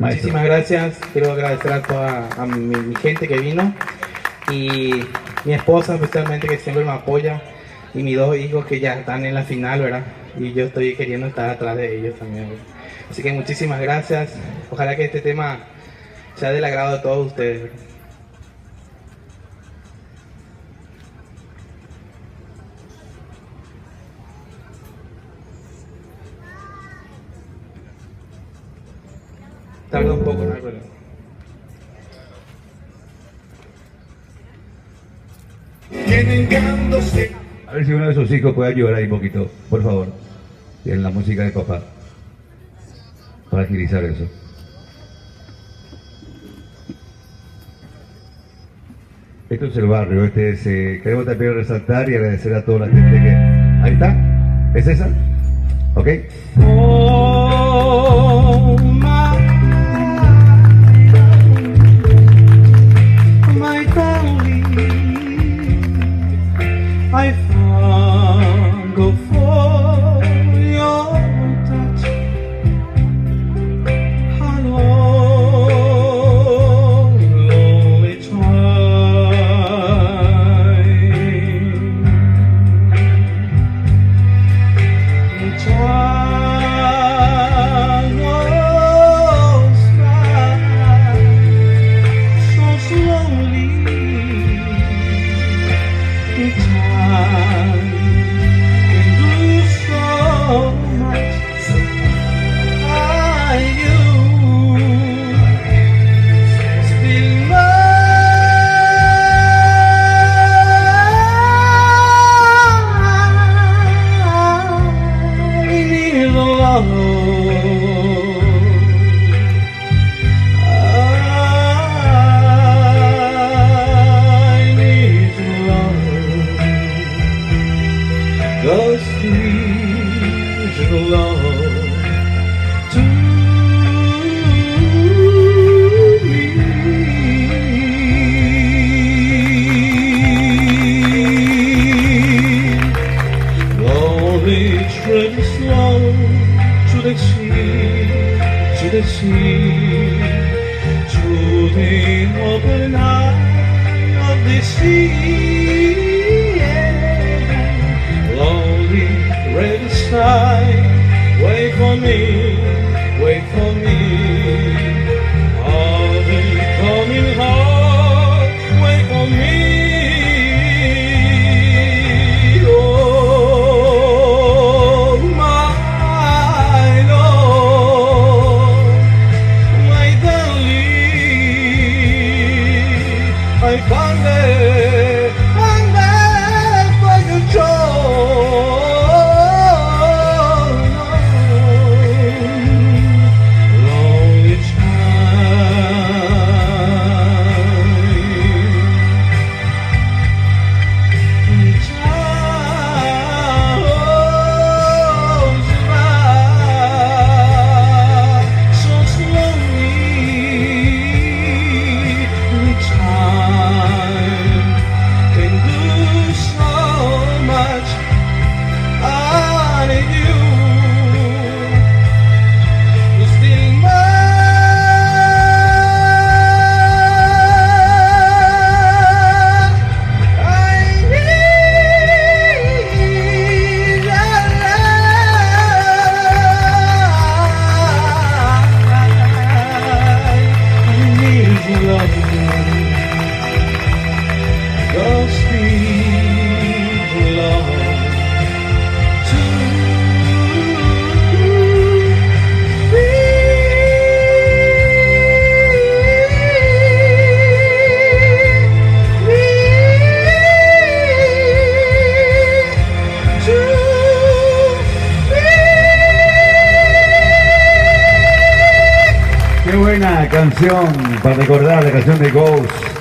Maestro. Muchísimas gracias. Quiero agradecer a toda mi gente que vino y mi esposa especialmente, que siempre me apoya, y mis dos hijos que ya están en la final, ¿verdad? Y yo estoy queriendo estar atrás de ellos también, ¿verdad? Así que muchísimas gracias. Ojalá que este tema sea del agrado de todos ustedes, ¿verdad? Tarda un poco, no hay problema. A ver si uno de sus hijos puede ayudar ahí un poquito, por favor, en la música de papá, para agilizar eso. Esto es el barrio, queremos también resaltar y agradecer a toda la gente que... Ahí está, ¿es esa? ¿Ok? Oh, my darling, I go for your touch. Hello, lonely to the open eye of the sea, yeah. Lonely red sky, wait for me, wait for me. Are they coming home? Wait for me. I found it for your joy. Lonely Qué buena canción para recordar, la canción de Ghost.